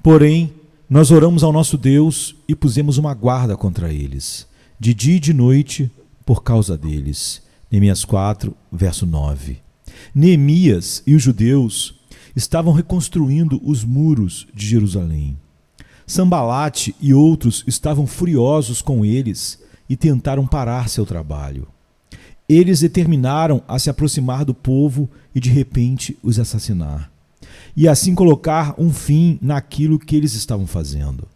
Porém, nós oramos ao nosso Deus e pusemos uma guarda contra eles, de dia e de noite, por causa deles. Neemias 4, verso 9. Neemias e os judeus estavam reconstruindo os muros de Jerusalém. Sanbalate e outros estavam furiosos com eles e tentaram parar seu trabalho. Eles determinaram a se aproximar do povo e de repente os assassinar, e assim colocar um fim naquilo que eles estavam fazendo.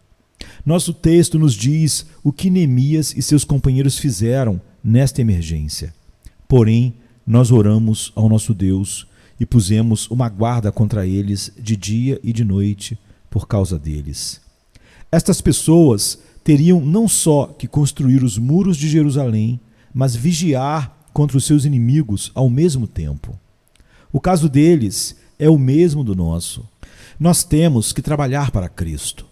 Nosso texto nos diz o que Neemias e seus companheiros fizeram nesta emergência. Porém, nós oramos ao nosso Deus e pusemos uma guarda contra eles de dia e de noite por causa deles. Estas pessoas teriam não só que construir os muros de Jerusalém, mas vigiar contra os seus inimigos ao mesmo tempo. O caso deles é o mesmo do nosso. Nós temos que trabalhar para Cristo.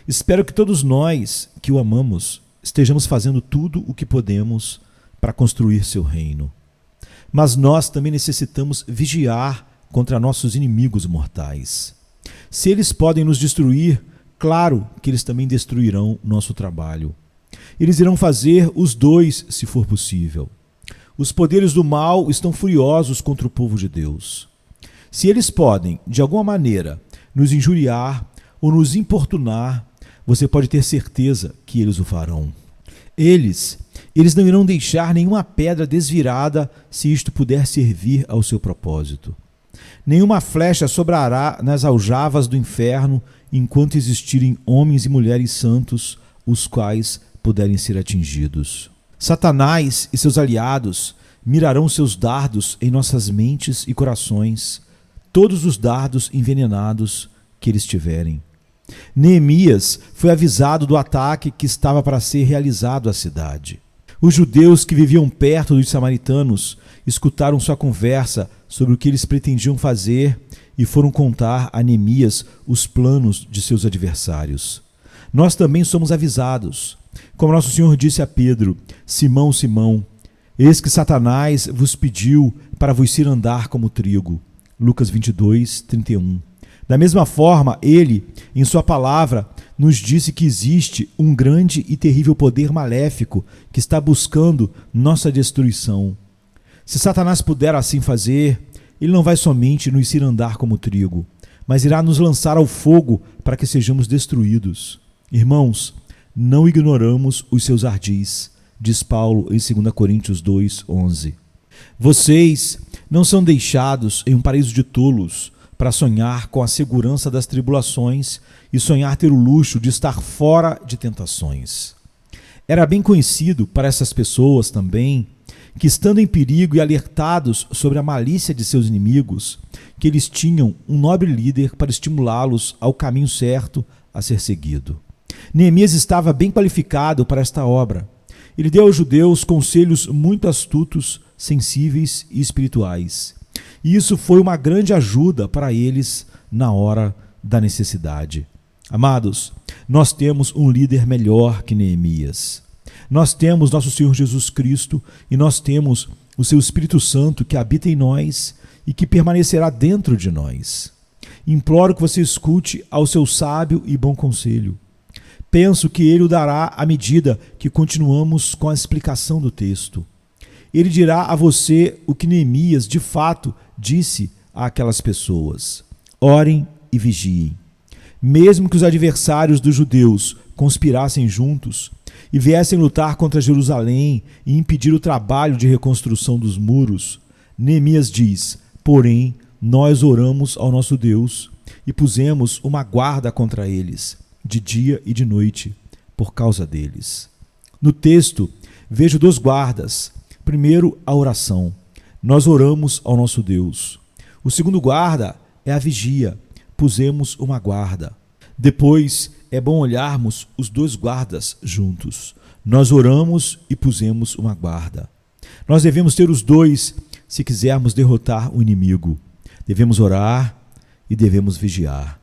Espero que todos nós que o amamos estejamos fazendo tudo o que podemos para construir seu reino. Mas nós também necessitamos vigiar contra nossos inimigos mortais. Se eles podem nos destruir, claro que eles também destruirão nosso trabalho. Eles irão fazer os dois, se for possível. Os poderes do mal estão furiosos contra o povo de Deus. Se eles podem, de alguma maneira, nos injuriar ou nos importunar, você pode ter certeza que eles o farão. Eles não irão deixar nenhuma pedra desvirada se isto puder servir ao seu propósito. Nenhuma flecha sobrará nas aljavas do inferno enquanto existirem homens e mulheres santos, os quais puderem ser atingidos. Satanás e seus aliados mirarão seus dardos em nossas mentes e corações, todos os dardos envenenados que eles tiverem. Neemias foi avisado do ataque que estava para ser realizado à cidade. Os judeus que viviam perto dos samaritanos escutaram sua conversa sobre o que eles pretendiam fazer e foram contar a Neemias os planos de seus adversários. Nós também somos avisados. Como nosso Senhor disse a Pedro: Simão, Simão, eis que Satanás vos pediu para vos cirandar como trigo. Lucas 22, 31. Da mesma forma, ele, em sua palavra, nos disse que existe um grande e terrível poder maléfico que está buscando nossa destruição. Se Satanás puder assim fazer, ele não vai somente nos cirandar como trigo, mas irá nos lançar ao fogo para que sejamos destruídos. Irmãos, não ignoramos os seus ardis, diz Paulo em 2 Coríntios 2, 11. Vocês não são deixados em um paraíso de tolos para sonhar com a segurança das tribulações e sonhar ter o luxo de estar fora de tentações. Era bem conhecido para essas pessoas também que, estando em perigo e alertados sobre a malícia de seus inimigos, que eles tinham um nobre líder para estimulá-los ao caminho certo a ser seguido. Neemias estava bem qualificado para esta obra. Ele deu aos judeus conselhos muito astutos, sensíveis e espirituais. E isso foi uma grande ajuda para eles na hora da necessidade. Amados, nós temos um líder melhor que Neemias. Nós temos nosso Senhor Jesus Cristo e nós temos o seu Espírito Santo que habita em nós e que permanecerá dentro de nós. Imploro que você escute ao seu sábio e bom conselho. Penso que ele o dará à medida que continuamos com a explicação do texto. Ele dirá a você o que Neemias, de fato, disse àquelas pessoas: orem e vigiem. Mesmo que os adversários dos judeus conspirassem juntos e viessem lutar contra Jerusalém e impedir o trabalho de reconstrução dos muros, Neemias diz: porém, nós oramos ao nosso Deus e pusemos uma guarda contra eles, de dia e de noite, por causa deles. No texto, vejo 2 guardas. Primeiro, a oração. Nós oramos ao nosso Deus. O segundo guarda é a vigia. Pusemos uma guarda. Depois, é bom olharmos os 2 guardas juntos. Nós oramos e pusemos uma guarda. Nós devemos ter os 2 se quisermos derrotar o inimigo. Devemos orar e devemos vigiar.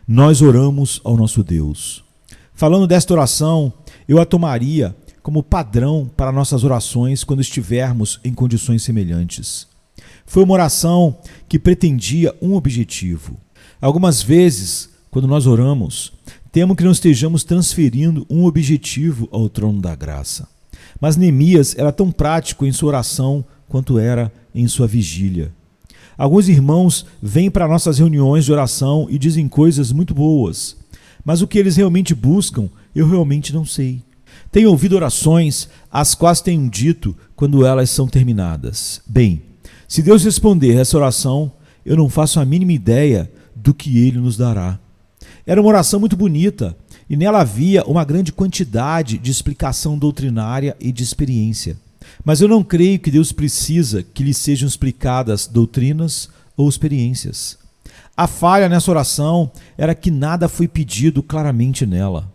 Nós oramos ao nosso Deus. Falando desta oração, eu a tomaria como padrão para nossas orações quando estivermos em condições semelhantes. Foi uma oração que pretendia um objetivo. Algumas vezes quando nós oramos, temo que não estejamos transferindo um objetivo ao trono da graça. Mas Neemias era tão prático em sua oração quanto era em sua vigília. Alguns irmãos vêm para nossas reuniões de oração e dizem coisas muito boas, mas o que eles realmente buscam, eu realmente não sei. Tenho ouvido orações as quais tenho dito quando elas são terminadas: bem, se Deus responder essa oração, eu não faço a mínima ideia do que Ele nos dará. Era uma oração muito bonita e nela havia uma grande quantidade de explicação doutrinária e de experiência. Mas eu não creio que Deus precisa que lhe sejam explicadas doutrinas ou experiências. A falha nessa oração era que nada foi pedido claramente nela.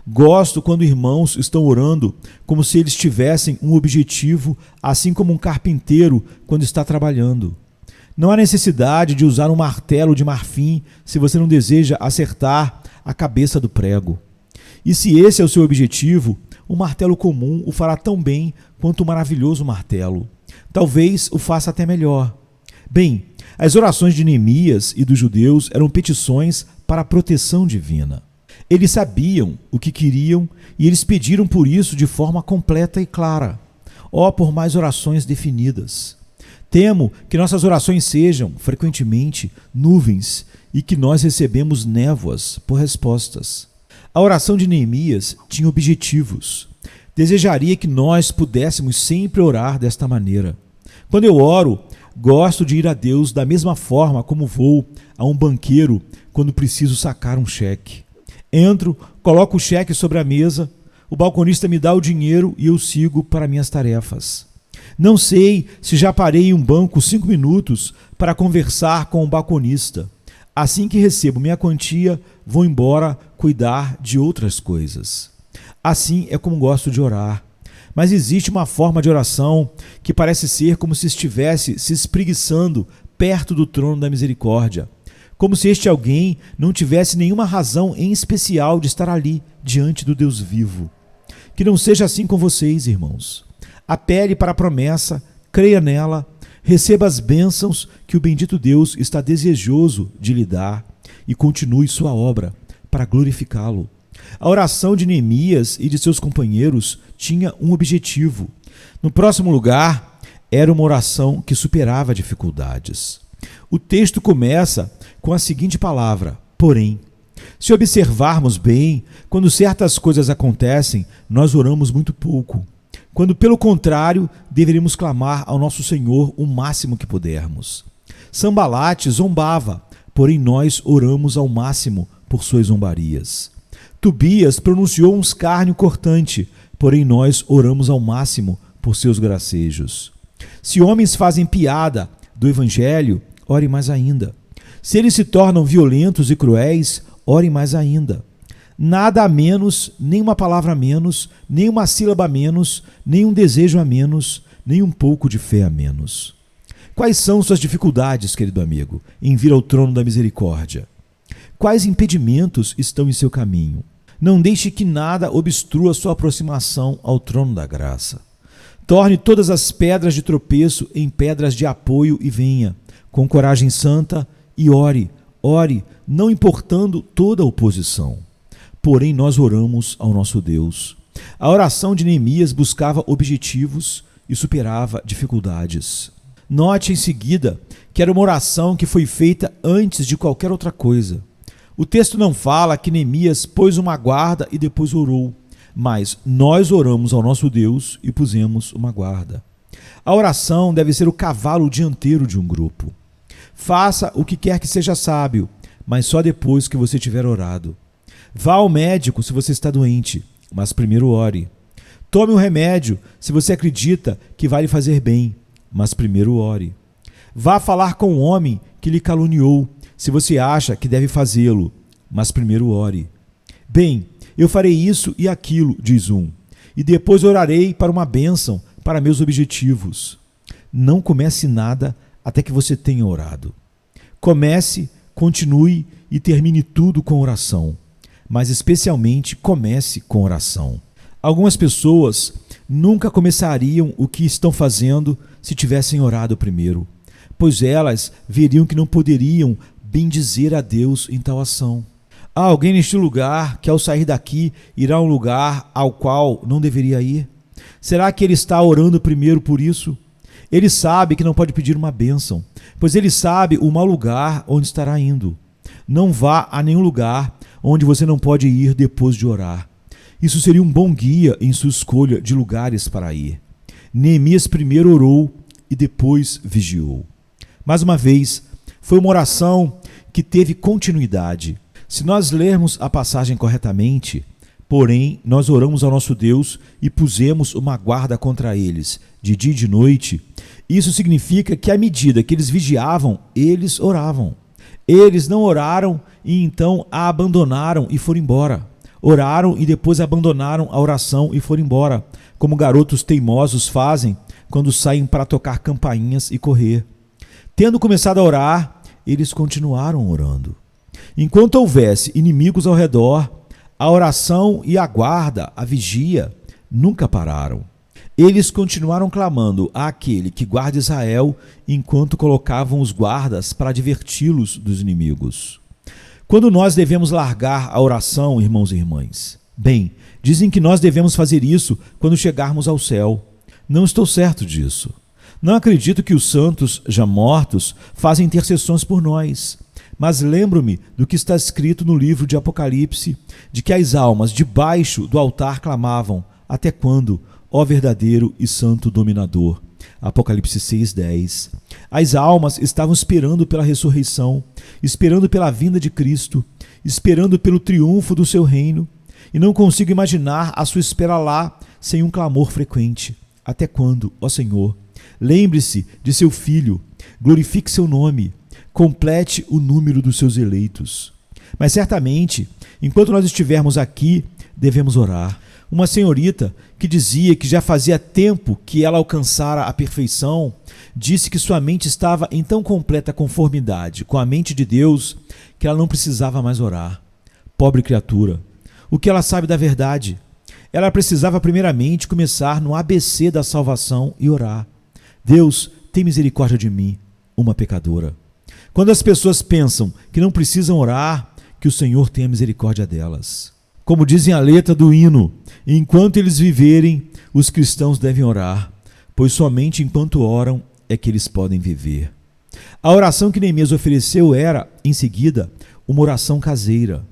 Gosto quando irmãos estão orando como se eles tivessem um objetivo, assim como um carpinteiro quando está trabalhando. Não há necessidade de usar um martelo de marfim se você não deseja acertar a cabeça do prego. E se esse é o seu objetivo, um martelo comum o fará tão bem quanto um maravilhoso martelo. Talvez o faça até melhor. Bem, as orações de Neemias e dos judeus eram petições para a proteção divina. Eles sabiam o que queriam e eles pediram por isso de forma completa e clara. Ó, por mais orações definidas. Temo que nossas orações sejam, frequentemente, nuvens e que nós recebemos névoas por respostas. A oração de Neemias tinha objetivos. Desejaria que nós pudéssemos sempre orar desta maneira. Quando eu oro, gosto de ir a Deus da mesma forma como vou a um banqueiro quando preciso sacar um cheque. Entro, coloco o cheque sobre a mesa, o balconista me dá o dinheiro e eu sigo para minhas tarefas. Não sei se já parei em um banco 5 minutos para conversar com o balconista. Assim que recebo minha quantia, vou embora cuidar de outras coisas. Assim é como gosto de orar. Mas existe uma forma de oração que parece ser como se estivesse se espreguiçando perto do trono da misericórdia. Como se este alguém não tivesse nenhuma razão em especial de estar ali, diante do Deus vivo. Que não seja assim com vocês, irmãos. Apele para a promessa, creia nela, receba as bênçãos que o bendito Deus está desejoso de lhe dar e continue sua obra para glorificá-lo. A oração de Neemias e de seus companheiros tinha um objetivo. No próximo lugar, era uma oração que superava dificuldades. O texto começa com a seguinte palavra: porém. Se observarmos bem, quando certas coisas acontecem, nós oramos muito pouco. Quando, pelo contrário, deveríamos clamar ao nosso Senhor o máximo que pudermos. Sambalate zombava, porém nós oramos ao máximo por suas zombarias. Tobias pronunciou um escárnio cortante, porém nós oramos ao máximo por seus gracejos. Se homens fazem piada do Evangelho, ore mais ainda. Se eles se tornam violentos e cruéis, ore mais ainda. Nada a menos, nem uma palavra a menos, nem uma sílaba a menos, nem um desejo a menos, nem um pouco de fé a menos. Quais são suas dificuldades, querido amigo, em vir ao trono da misericórdia? Quais impedimentos estão em seu caminho? Não deixe que nada obstrua sua aproximação ao trono da graça. Torne todas as pedras de tropeço em pedras de apoio e venha, com coragem santa, e ore, não importando toda a oposição. Porém, nós oramos ao nosso Deus. A oração de Neemias buscava objetivos e superava dificuldades. Note em seguida que era uma oração que foi feita antes de qualquer outra coisa. O texto não fala que Neemias pôs uma guarda e depois orou, mas nós oramos ao nosso Deus e pusemos uma guarda. A oração deve ser o cavalo dianteiro de um grupo. Faça o que quer que seja sábio, mas só depois que você tiver orado. Vá ao médico se você está doente, mas primeiro ore. Tome um remédio se você acredita que vai lhe fazer bem, mas primeiro ore. Vá falar com um homem que lhe caluniou, se você acha que deve fazê-lo, mas primeiro ore. Bem, eu farei isso e aquilo, diz um, e depois orarei para uma bênção, para meus objetivos. Não comece nada até que você tenha orado. Comece, continue e termine tudo com oração. Mas especialmente comece com oração. Algumas pessoas nunca começariam o que estão fazendo se tivessem orado primeiro, pois elas veriam que não poderiam bendizer a Deus em tal ação. Há alguém neste lugar que, ao sair daqui, irá a um lugar ao qual não deveria ir? Será que ele está orando primeiro por isso? Ele sabe que não pode pedir uma bênção, pois ele sabe o mau lugar onde estará indo. Não vá a nenhum lugar onde você não pode ir depois de orar. Isso seria um bom guia em sua escolha de lugares para ir. Neemias primeiro orou e depois vigiou. Mais uma vez, foi uma oração que teve continuidade. Se nós lermos a passagem corretamente, porém, nós oramos ao nosso Deus e pusemos uma guarda contra eles, de dia e de noite. Isso significa que à medida que eles vigiavam, eles oravam. Eles não oraram e então a abandonaram e foram embora. Oraram e depois abandonaram a oração e foram embora, como garotos teimosos fazem quando saem para tocar campainhas e correr. Tendo começado a orar, eles continuaram orando. Enquanto houvesse inimigos ao redor, a oração e a guarda, a vigia, nunca pararam. Eles continuaram clamando àquele que guarda Israel enquanto colocavam os guardas para adverti-los dos inimigos. Quando nós devemos largar a oração, irmãos e irmãs? Bem, dizem que nós devemos fazer isso quando chegarmos ao céu. Não estou certo disso. Não acredito que os santos, já mortos, fazem intercessões por nós. Mas lembro-me do que está escrito no livro de Apocalipse, de que as almas debaixo do altar clamavam: até quando, ó verdadeiro e santo dominador? Apocalipse 6:10. As almas estavam esperando pela ressurreição, esperando pela vinda de Cristo, esperando pelo triunfo do seu reino, e não consigo imaginar a sua espera lá sem um clamor frequente. Até quando, ó Senhor? Lembre-se de seu Filho, glorifique seu nome, complete o número dos seus eleitos. Mas certamente, enquanto nós estivermos aqui, devemos orar. Uma senhorita que dizia que já fazia tempo que ela alcançara a perfeição, disse que sua mente estava em tão completa conformidade com a mente de Deus que ela não precisava mais orar. Pobre criatura, o que ela sabe da verdade? Ela precisava primeiramente começar no ABC da salvação e orar. Deus, tem misericórdia de mim, uma pecadora. Quando as pessoas pensam que não precisam orar, que o Senhor tenha misericórdia delas. Como dizem a letra do hino, enquanto eles viverem, os cristãos devem orar, pois somente enquanto oram é que eles podem viver. A oração que Neemias ofereceu era, em seguida, uma oração caseira.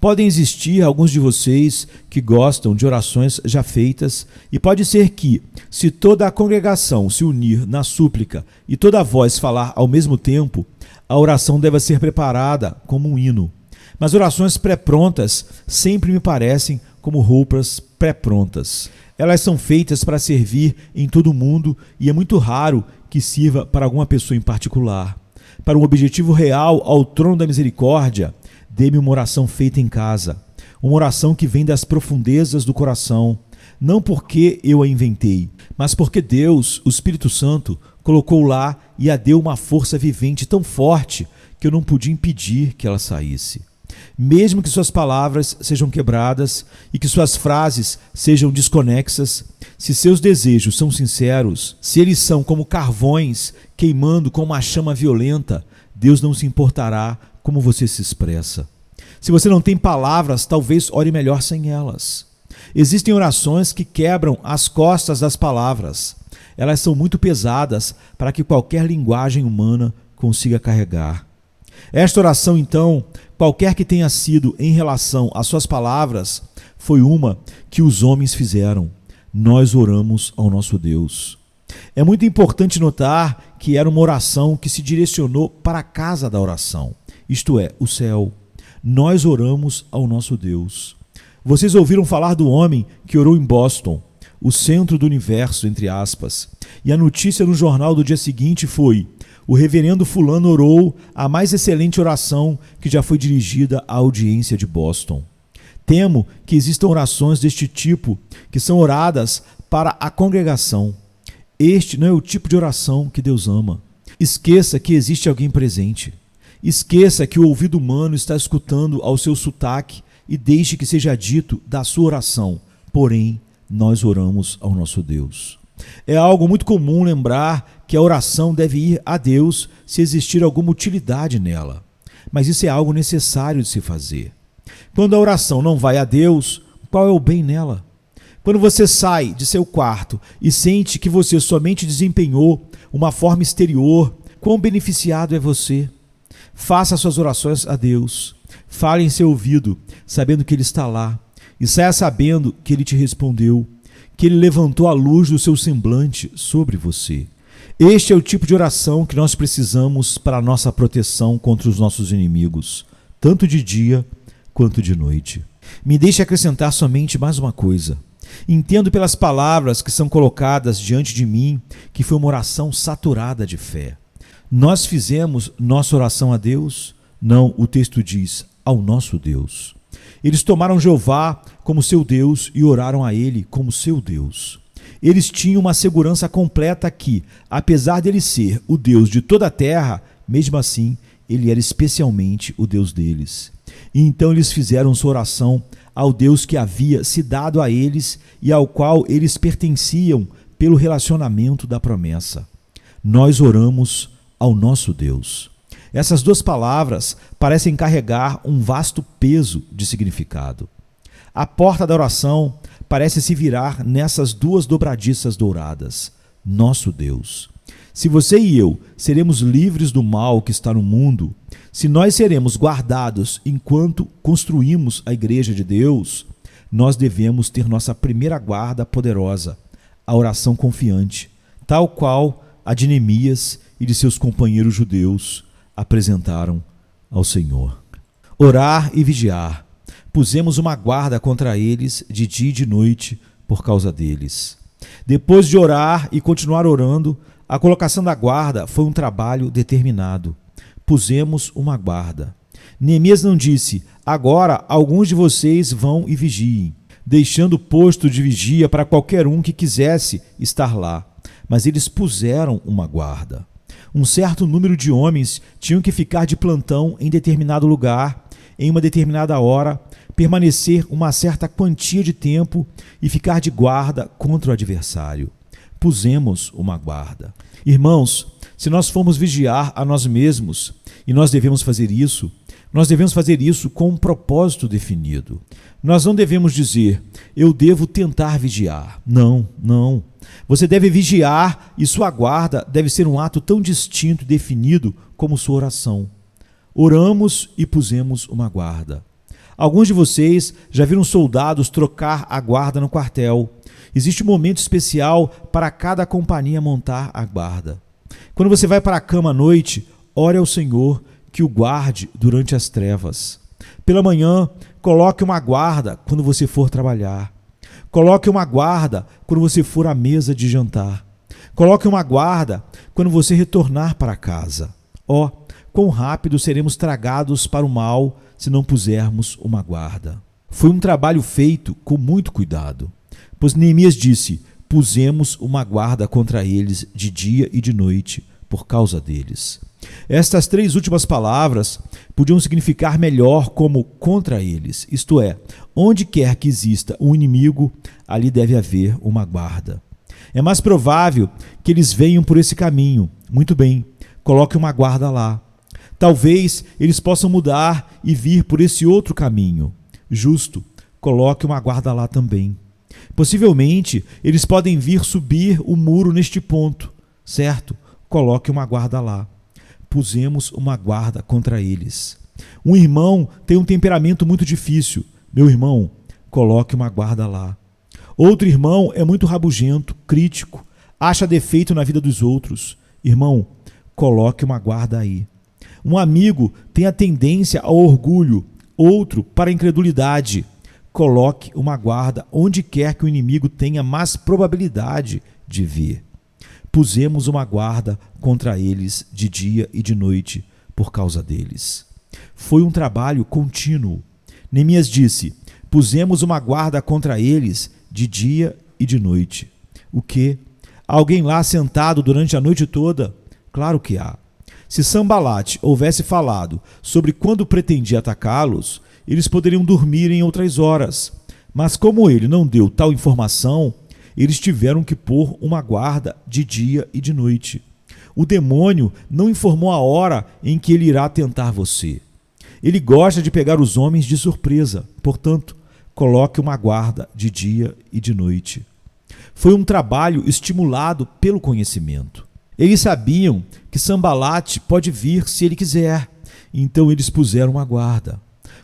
Podem existir alguns de vocês que gostam de orações já feitas, e pode ser que, se toda a congregação se unir na súplica e toda a voz falar ao mesmo tempo, a oração deva ser preparada como um hino. Mas orações pré-prontas sempre me parecem como roupas pré-prontas. Elas são feitas para servir em todo o mundo e é muito raro que sirva para alguma pessoa em particular. Para um objetivo real ao trono da misericórdia, dê-me uma oração feita em casa, uma oração que vem das profundezas do coração, não porque eu a inventei, mas porque Deus, o Espírito Santo, colocou lá e a deu uma força vivente tão forte que eu não podia impedir que ela saísse. Mesmo que suas palavras sejam quebradas e que suas frases sejam desconexas, se seus desejos são sinceros, se eles são como carvões queimando com uma chama violenta, Deus não se importará como você se expressa. Se você não tem palavras, talvez ore melhor sem elas. Existem orações que quebram as costas das palavras. Elas são muito pesadas para que qualquer linguagem humana consiga carregar. Esta oração, então, qualquer que tenha sido em relação às suas palavras, foi uma que os homens fizeram. Nós oramos ao nosso Deus. É muito importante notar que era uma oração que se direcionou para a casa da oração, isto é, o céu. Nós oramos ao nosso Deus. Vocês ouviram falar do homem que orou em Boston, o centro do universo, entre aspas, e a notícia no jornal do dia seguinte foi: o reverendo fulano orou a mais excelente oração que já foi dirigida à audiência de Boston. Temo que existam orações deste tipo que são oradas para a congregação. Este não é o tipo de oração que Deus ama. Esqueça que existe alguém presente. Esqueça que o ouvido humano está escutando ao seu sotaque e deixe que seja dito da sua oração. Porém, nós oramos ao nosso Deus. É algo muito comum lembrar que a oração deve ir a Deus se existir alguma utilidade nela. Mas isso é algo necessário de se fazer. Quando a oração não vai a Deus, qual é o bem nela? Quando você sai de seu quarto e sente que você somente desempenhou uma forma exterior, quão beneficiado é você? Faça suas orações a Deus. Fale em seu ouvido, sabendo que Ele está lá. E saia sabendo que Ele te respondeu, que Ele levantou a luz do seu semblante sobre você. Este é o tipo de oração que nós precisamos para a nossa proteção contra os nossos inimigos, tanto de dia quanto de noite. Me deixe acrescentar somente mais uma coisa. Entendo pelas palavras que são colocadas diante de mim que foi uma oração saturada de fé. Nós fizemos nossa oração a Deus? Não, o texto diz, ao nosso Deus. Eles tomaram Jeová como seu Deus e oraram a Ele como seu Deus. Eles tinham uma segurança completa que, apesar de Ele ser o Deus de toda a terra, mesmo assim, Ele era especialmente o Deus deles. E então eles fizeram sua oração ao Deus que havia se dado a eles e ao qual eles pertenciam pelo relacionamento da promessa. Nós oramos ao nosso Deus. Essas duas palavras parecem carregar um vasto peso de significado. A porta da oração parece se virar nessas duas dobradiças douradas. Nosso Deus. Se você e eu seremos livres do mal que está no mundo, se nós seremos guardados enquanto construímos a igreja de Deus, nós devemos ter nossa primeira guarda poderosa, a oração confiante, tal qual a de Neemias e de seus companheiros judeus apresentaram ao Senhor. Orar e vigiar. Pusemos uma guarda contra eles de dia e de noite por causa deles. Depois de orar e continuar orando, a colocação da guarda foi um trabalho determinado. Pusemos uma guarda. Neemias não disse, agora alguns de vocês vão e vigiem, deixando o posto de vigia para qualquer um que quisesse estar lá. Mas eles puseram uma guarda. Um certo número de homens tinham que ficar de plantão em determinado lugar, em uma determinada hora, permanecer uma certa quantia de tempo e ficar de guarda contra o adversário. Pusemos uma guarda. Irmãos, se nós formos vigiar a nós mesmos, e nós devemos fazer isso com um propósito definido. Nós não devemos dizer, eu devo tentar vigiar. Não, não. Você deve vigiar e sua guarda deve ser um ato tão distinto e definido como sua oração. Oramos e pusemos uma guarda. Alguns de vocês já viram soldados trocar a guarda no quartel. Existe um momento especial para cada companhia montar a guarda. Quando você vai para a cama à noite, ore ao Senhor que o guarde durante as trevas. Pela manhã, coloque uma guarda quando você for trabalhar. Coloque uma guarda quando você for à mesa de jantar. Coloque uma guarda quando você retornar para casa. Ó, quão rápido seremos tragados para o mal se não pusermos uma guarda. Foi um trabalho feito com muito cuidado, pois Neemias disse, pusemos uma guarda contra eles de dia e de noite por causa deles. Estas três últimas palavras podiam significar melhor como contra eles, isto é, onde quer que exista um inimigo, ali deve haver uma guarda. É mais provável que eles venham por esse caminho. Muito bem, coloque uma guarda lá. Talvez eles possam mudar e vir por esse outro caminho. Justo, coloque uma guarda lá também. Possivelmente, eles podem vir subir o muro neste ponto, certo? Coloque uma guarda lá. Pusemos uma guarda contra eles. Um irmão tem um temperamento muito difícil. Meu irmão, coloque uma guarda lá. Outro irmão é muito rabugento, crítico, acha defeito na vida dos outros. Irmão, coloque uma guarda aí. Um amigo tem a tendência ao orgulho, outro para a incredulidade. Coloque uma guarda onde quer que o inimigo tenha mais probabilidade de vir. Pusemos uma guarda contra eles de dia e de noite por causa deles. Foi um trabalho contínuo. Neemias disse, pusemos uma guarda contra eles de dia e de noite. O quê? Há alguém lá sentado durante a noite toda? Claro que há. Se Sanbalate houvesse falado sobre quando pretendia atacá-los, eles poderiam dormir em outras horas. Mas como ele não deu tal informação, eles tiveram que pôr uma guarda de dia e de noite. O demônio não informou a hora em que ele irá tentar você. Ele gosta de pegar os homens de surpresa. Portanto, coloque uma guarda de dia e de noite. Foi um trabalho estimulado pelo conhecimento. Eles sabiam que Sambalate pode vir se ele quiser, então eles puseram uma guarda.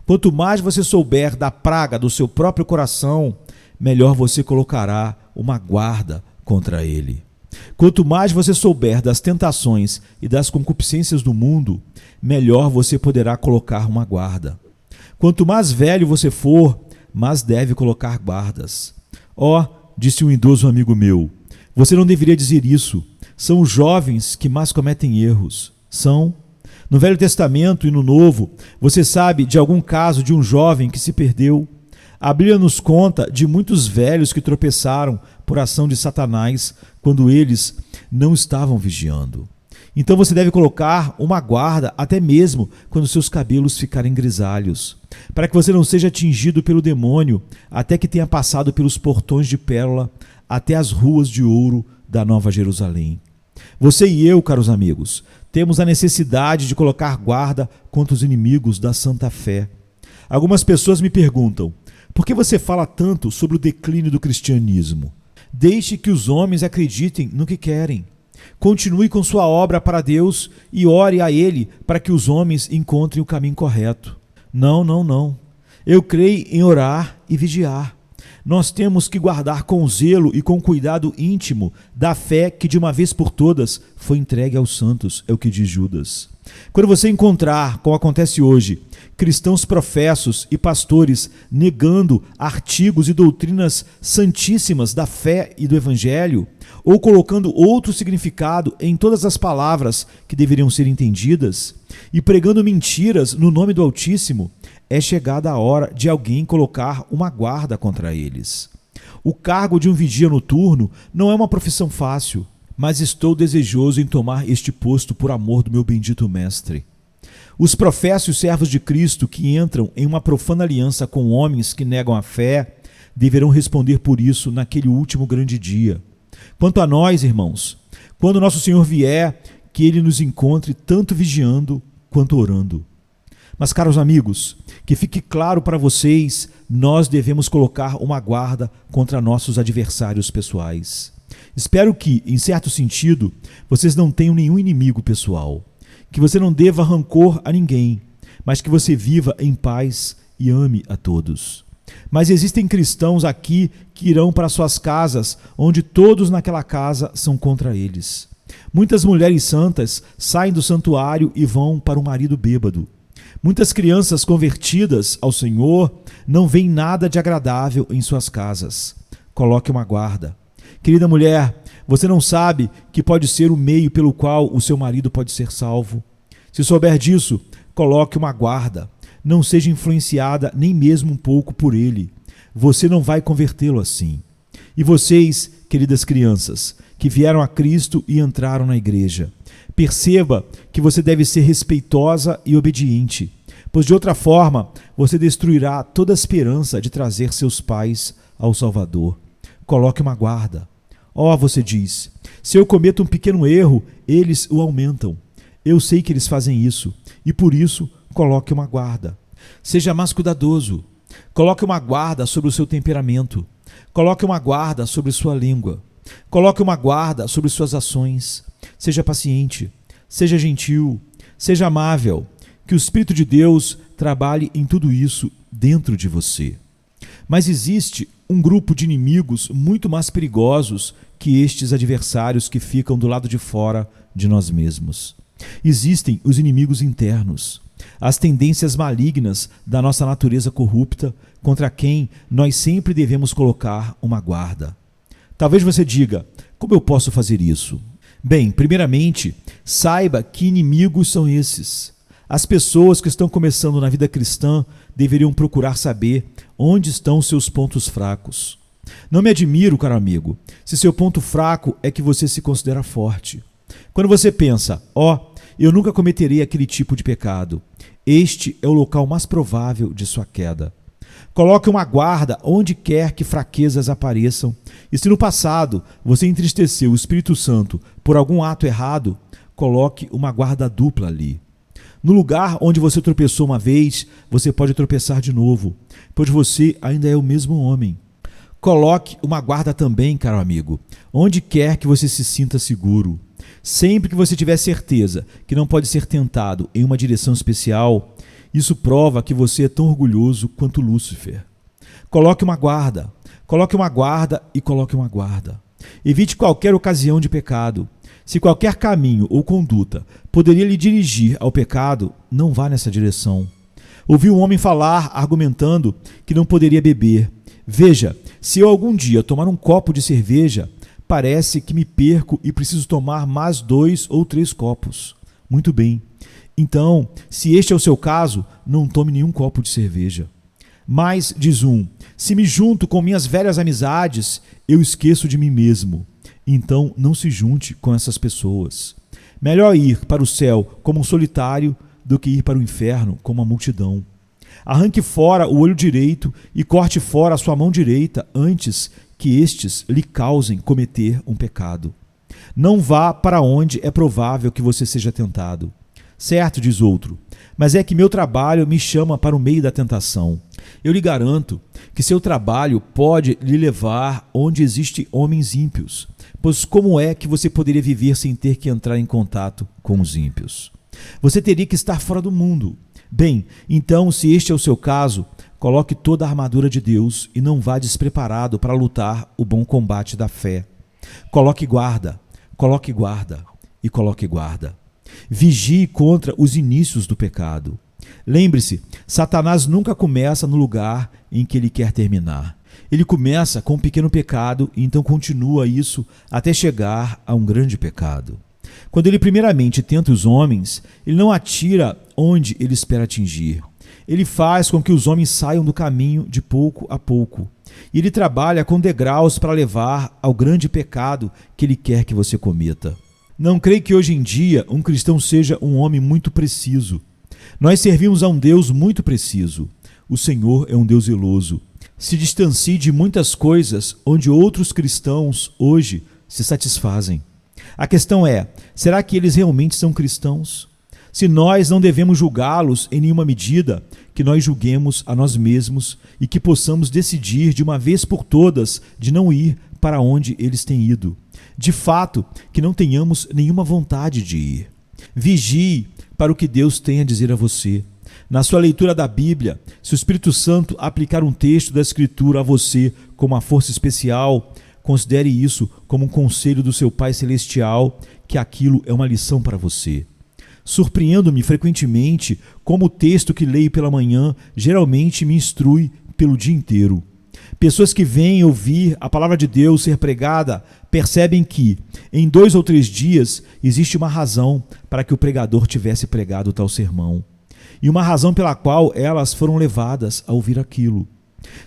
Quanto mais você souber da praga do seu próprio coração, melhor você colocará uma guarda contra ele. Quanto mais você souber das tentações e das concupiscências do mundo, melhor você poderá colocar uma guarda. Quanto mais velho você for, mais deve colocar guardas. Disse um idoso amigo meu, você não deveria dizer isso. São os jovens que mais cometem erros. São. No Velho Testamento e no Novo, você sabe de algum caso de um jovem que se perdeu? A Bíblia nos conta de muitos velhos que tropeçaram por ação de Satanás quando eles não estavam vigiando. Então você deve colocar uma guarda até mesmo quando seus cabelos ficarem grisalhos, para que você não seja atingido pelo demônio até que tenha passado pelos portões de pérola até as ruas de ouro da Nova Jerusalém. Você e eu, caros amigos, temos a necessidade de colocar guarda contra os inimigos da santa fé. Algumas pessoas me perguntam, por que você fala tanto sobre o declínio do cristianismo? Deixe que os homens acreditem no que querem. Continue com sua obra para Deus e ore a Ele para que os homens encontrem o caminho correto. Não. Eu creio em orar e vigiar. Nós temos que guardar com zelo e com cuidado íntimo da fé que de uma vez por todas foi entregue aos santos, é o que diz Judas. Quando você encontrar, como acontece hoje, cristãos professos e pastores negando artigos e doutrinas santíssimas da fé e do evangelho, ou colocando outro significado em todas as palavras que deveriam ser entendidas, e pregando mentiras no nome do Altíssimo, é chegada a hora de alguém colocar uma guarda contra eles. O cargo de um vigia noturno não é uma profissão fácil, mas estou desejoso em tomar este posto por amor do meu bendito mestre. Os professos servos de Cristo que entram em uma profana aliança com homens que negam a fé, deverão responder por isso naquele último grande dia. Quanto a nós, irmãos, quando nosso Senhor vier, que Ele nos encontre tanto vigiando quanto orando. Mas, caros amigos, que fique claro para vocês, nós devemos colocar uma guarda contra nossos adversários pessoais. Espero que, em certo sentido, vocês não tenham nenhum inimigo pessoal, que você não deva rancor a ninguém, mas que você viva em paz e ame a todos. Mas existem cristãos aqui que irão para suas casas, onde todos naquela casa são contra eles. Muitas mulheres santas saem do santuário e vão para o marido bêbado. Muitas crianças convertidas ao Senhor não veem nada de agradável em suas casas. Coloque uma guarda. Querida mulher, você não sabe que pode ser o meio pelo qual o seu marido pode ser salvo? Se souber disso, coloque uma guarda. Não seja influenciada nem mesmo um pouco por ele. Você não vai convertê-lo assim. E vocês, queridas crianças, que vieram a Cristo e entraram na igreja, perceba que você deve ser respeitosa e obediente, pois de outra forma você destruirá toda a esperança de trazer seus pais ao Salvador. Coloque uma guarda. Você diz, se eu cometo um pequeno erro, eles o aumentam. Eu sei que eles fazem isso, e por isso coloque uma guarda. Seja mais cuidadoso. Coloque uma guarda sobre o seu temperamento. Coloque uma guarda sobre sua língua. Coloque uma guarda sobre suas ações. Seja paciente, seja gentil, seja amável. Que o Espírito de Deus trabalhe em tudo isso dentro de você. Mas existe um grupo de inimigos muito mais perigosos que estes adversários que ficam do lado de fora de nós mesmos. Existem os inimigos internos, as tendências malignas da nossa natureza corrupta, contra quem nós sempre devemos colocar uma guarda. Talvez você diga, como eu posso fazer isso? Bem, primeiramente, saiba que inimigos são esses. As pessoas que estão começando na vida cristã deveriam procurar saber onde estão seus pontos fracos. Não me admiro, caro amigo, se seu ponto fraco é que você se considera forte. Quando você pensa, eu nunca cometerei aquele tipo de pecado, este é o local mais provável de sua queda. Coloque uma guarda onde quer que fraquezas apareçam, e se no passado você entristeceu o Espírito Santo por algum ato errado, coloque uma guarda dupla ali. No lugar onde você tropeçou uma vez, você pode tropeçar de novo, pois você ainda é o mesmo homem. Coloque uma guarda também, caro amigo, onde quer que você se sinta seguro. Sempre que você tiver certeza que não pode ser tentado em uma direção especial, isso prova que você é tão orgulhoso quanto Lúcifer. Coloque uma guarda e coloque uma guarda. Evite qualquer ocasião de pecado. Se qualquer caminho ou conduta poderia lhe dirigir ao pecado, não vá nessa direção. Ouvi um homem falar argumentando que não poderia beber. Veja, se eu algum dia tomar um copo de cerveja, parece que me perco e preciso tomar mais 2 ou 3 copos. Muito bem. Então, se este é o seu caso, não tome nenhum copo de cerveja. Mas, diz um, se me junto com minhas velhas amizades, eu esqueço de mim mesmo. Então, não se junte com essas pessoas. Melhor ir para o céu como um solitário do que ir para o inferno como uma multidão. Arranque fora o olho direito e corte fora a sua mão direita antes que estes lhe causem cometer um pecado. Não vá para onde é provável que você seja tentado. Certo, diz outro, mas é que meu trabalho me chama para o meio da tentação. Eu lhe garanto que seu trabalho pode lhe levar onde existem homens ímpios, pois como é que você poderia viver sem ter que entrar em contato com os ímpios? Você teria que estar fora do mundo. Bem, então, se este é o seu caso, coloque toda a armadura de Deus e não vá despreparado para lutar o bom combate da fé. Coloque guarda e coloque guarda. Vigie contra os inícios do pecado. Lembre-se, Satanás nunca começa no lugar em que ele quer terminar. Ele começa com um pequeno pecado e então continua isso até chegar a um grande pecado. Quando ele primeiramente tenta os homens, ele não atira onde ele espera atingir. Ele faz com que os homens saiam do caminho de pouco a pouco. E ele trabalha com degraus para levar ao grande pecado que ele quer que você cometa. Não creio que hoje em dia um cristão seja um homem muito preciso. Nós servimos a um Deus muito preciso. O Senhor é um Deus zeloso. Se distancie de muitas coisas onde outros cristãos hoje se satisfazem. A questão é, será que eles realmente são cristãos? Se nós não devemos julgá-los em nenhuma medida, que nós julguemos a nós mesmos e que possamos decidir de uma vez por todas de não ir para onde eles têm ido. De fato, que não tenhamos nenhuma vontade de ir. Vigie para o que Deus tem a dizer a você. Na sua leitura da Bíblia, se o Espírito Santo aplicar um texto da Escritura a você com uma força especial, considere isso como um conselho do seu Pai Celestial, que aquilo é uma lição para você. Surpreendo-me frequentemente como o texto que leio pela manhã geralmente me instrui pelo dia inteiro. Pessoas que vêm ouvir a palavra de Deus ser pregada percebem que, em 2 ou 3 dias, existe uma razão para que o pregador tivesse pregado tal sermão, e uma razão pela qual elas foram levadas a ouvir aquilo.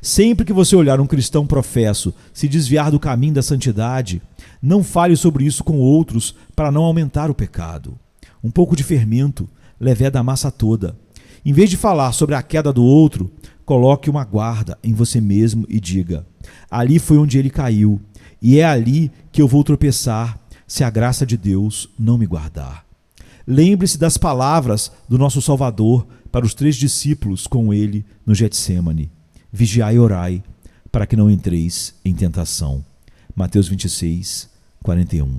Sempre que você olhar um cristão professo se desviar do caminho da santidade, não fale sobre isso com outros para não aumentar o pecado. Um pouco de fermento leveda a massa toda. Em vez de falar sobre a queda do outro, coloque uma guarda em você mesmo e diga: ali foi onde ele caiu, e é ali que eu vou tropeçar, se a graça de Deus não me guardar. Lembre-se das palavras do nosso Salvador para os 3 discípulos com ele no Getsêmani: vigiai e orai, para que não entreis em tentação. Mateus 26, 41.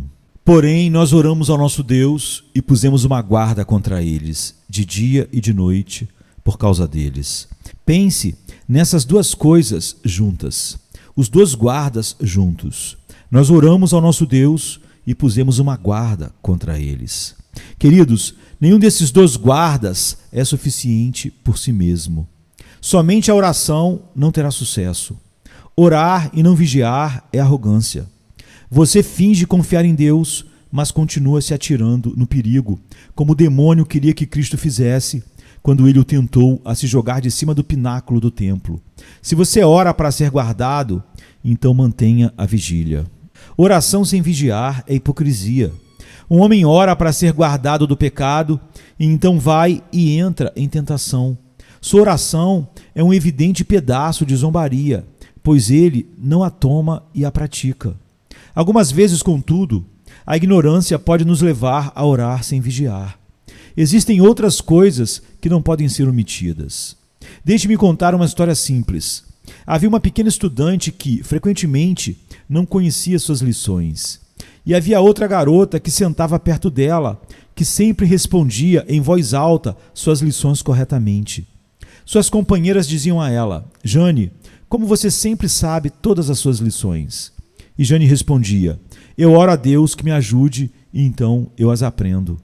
Porém, nós oramos ao nosso Deus e pusemos uma guarda contra eles, de dia e de noite, por causa deles. Pense nessas 2 coisas juntas, os 2 guardas juntos. Nós oramos ao nosso Deus e pusemos uma guarda contra eles. Queridos, nenhum desses 2 guardas é suficiente por si mesmo. Somente a oração não terá sucesso. Orar e não vigiar é arrogância. Você finge confiar em Deus, mas continua se atirando no perigo, como o demônio queria que Cristo fizesse quando ele o tentou a se jogar de cima do pináculo do templo. Se você ora para ser guardado, então mantenha a vigília. Oração sem vigiar é hipocrisia. Um homem ora para ser guardado do pecado e então vai e entra em tentação. Sua oração é um evidente pedaço de zombaria, pois ele não a toma e a pratica. Algumas vezes, contudo, a ignorância pode nos levar a orar sem vigiar. Existem outras coisas que não podem ser omitidas. Deixe-me contar uma história simples. Havia uma pequena estudante que, frequentemente, não conhecia suas lições. E havia outra garota que sentava perto dela, que sempre respondia em voz alta suas lições corretamente. Suas companheiras diziam a ela: Jane, como você sempre sabe todas as suas lições? E Jane respondia: eu oro a Deus que me ajude e então eu as aprendo.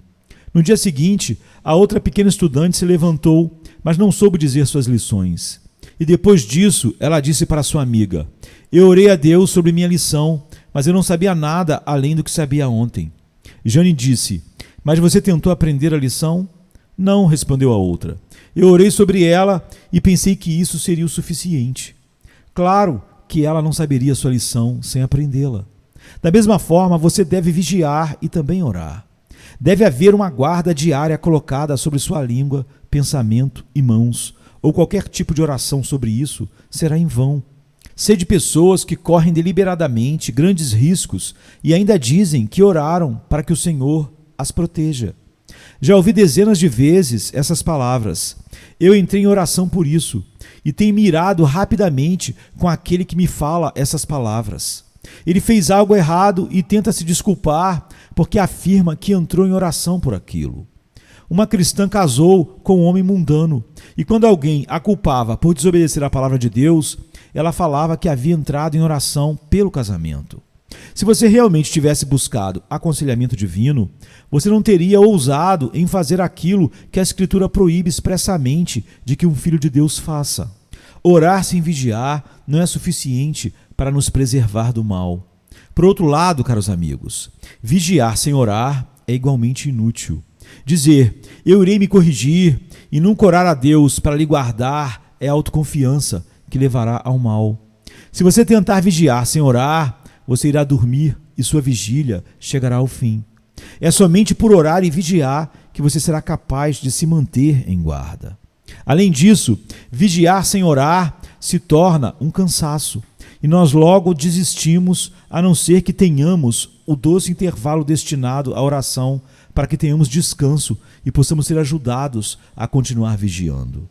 No dia seguinte, a outra pequena estudante se levantou, mas não soube dizer suas lições. E depois disso, ela disse para sua amiga: eu orei a Deus sobre minha lição, mas eu não sabia nada além do que sabia ontem. Jane disse: mas você tentou aprender a lição? Não, respondeu a outra. Eu orei sobre ela e pensei que isso seria o suficiente. Claro que ela não saberia sua lição sem aprendê-la. Da mesma forma, você deve vigiar e também orar. Deve haver uma guarda diária colocada sobre sua língua, pensamento e mãos, ou qualquer tipo de oração sobre isso será em vão. Sede pessoas que correm deliberadamente grandes riscos e ainda dizem que oraram para que o Senhor as proteja. Já ouvi dezenas de vezes essas palavras. Eu entrei em oração por isso e tenho me irado rapidamente com aquele que me fala essas palavras. Ele fez algo errado e tenta se desculpar porque afirma que entrou em oração por aquilo. Uma cristã casou com um homem mundano e quando alguém a culpava por desobedecer a palavra de Deus, ela falava que havia entrado em oração pelo casamento. Se você realmente tivesse buscado aconselhamento divino, você não teria ousado em fazer aquilo que a Escritura proíbe expressamente de que um filho de Deus faça. Orar sem vigiar não é suficiente para nos preservar do mal. Por outro lado, caros amigos, vigiar sem orar é igualmente inútil. Dizer, eu irei me corrigir e nunca orar a Deus para lhe guardar é autoconfiança que levará ao mal. Se você tentar vigiar sem orar, você irá dormir e sua vigília chegará ao fim. É somente por orar e vigiar que você será capaz de se manter em guarda. Além disso, vigiar sem orar se torna um cansaço e nós logo desistimos, a não ser que tenhamos o doce intervalo destinado à oração para que tenhamos descanso e possamos ser ajudados a continuar vigiando.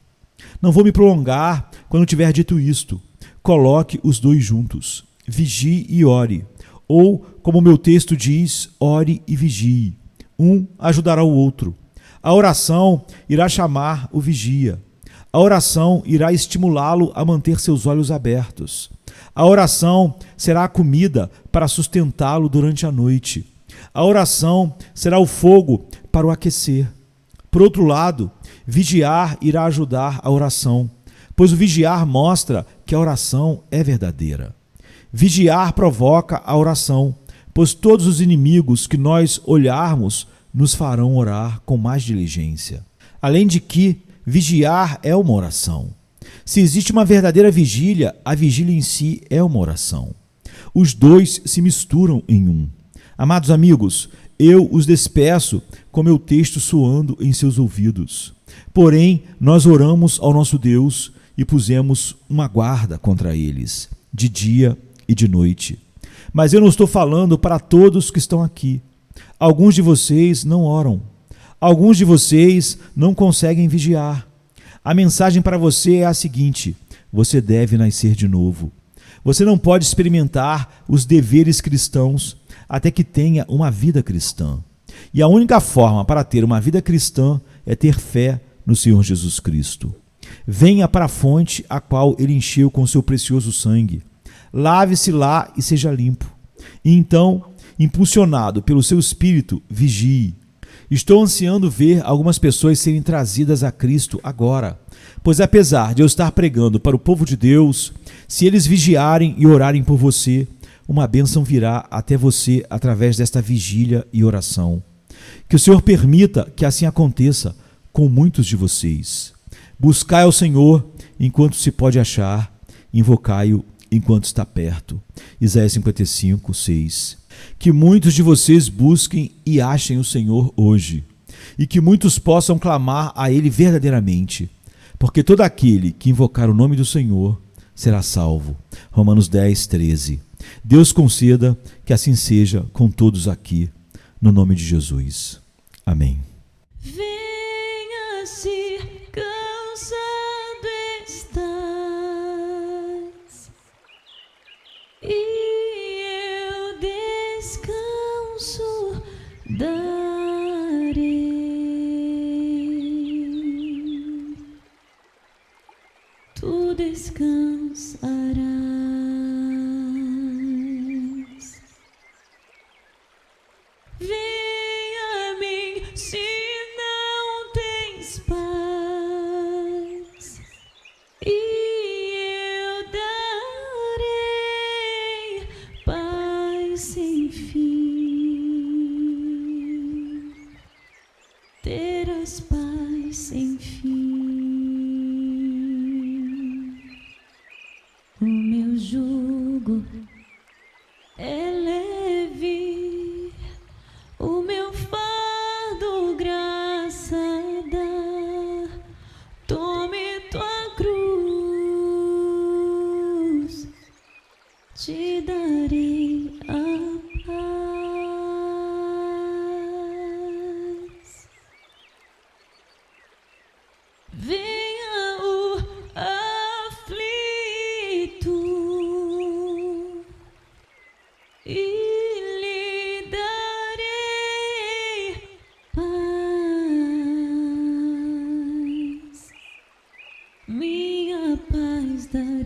Não vou me prolongar quando tiver dito isto. Coloque os dois juntos. Vigie e ore. Ou, como o meu texto diz, ore e vigie. Um ajudará o outro. A oração irá chamar o vigia. A oração irá estimulá-lo a manter seus olhos abertos. A oração será a comida para sustentá-lo durante a noite. A oração será o fogo para o aquecer. Por outro lado, vigiar irá ajudar a oração, pois o vigiar mostra que a oração é verdadeira. Vigiar provoca a oração, pois todos os inimigos que nós olharmos nos farão orar com mais diligência. Além de que, vigiar é uma oração. Se existe uma verdadeira vigília, a vigília em si é uma oração. Os dois se misturam em um. Amados amigos, eu os despeço com meu texto soando em seus ouvidos. Porém, nós oramos ao nosso Deus e pusemos uma guarda contra eles, de dia e de noite. Mas eu não estou falando para todos que estão aqui. Alguns de vocês não oram. Alguns de vocês não conseguem vigiar. A mensagem para você é a seguinte: você deve nascer de novo. Você não pode experimentar os deveres cristãos até que tenha uma vida cristã. E a única forma para ter uma vida cristã é ter fé no Senhor Jesus Cristo. Venha para a fonte a qual Ele encheu com seu precioso sangue. Lave-se lá e seja limpo. E então, impulsionado pelo seu Espírito, vigie. Estou ansiando ver algumas pessoas serem trazidas a Cristo agora, pois apesar de eu estar pregando para o povo de Deus, se eles vigiarem e orarem por você, uma bênção virá até você através desta vigília e oração. Que o Senhor permita que assim aconteça com muitos de vocês. Buscai ao Senhor enquanto se pode achar, invocai-o enquanto está perto. Isaías 55, 6. Que muitos de vocês busquem e achem o Senhor hoje, e que muitos possam clamar a Ele verdadeiramente, porque todo aquele que invocar o nome do Senhor será salvo. Romanos 10, 13. Deus conceda que assim seja com todos aqui, no nome de Jesus. Amém. alcançarás. Vem a mim se não tens paz, e eu darei paz sem fim. Terás paz sem fim. O meu jugo é leve, o meu fardo graça dá. Tome tua cruz, te darei a paz. Venha o aflito e lhe darei paz. Minha paz darei.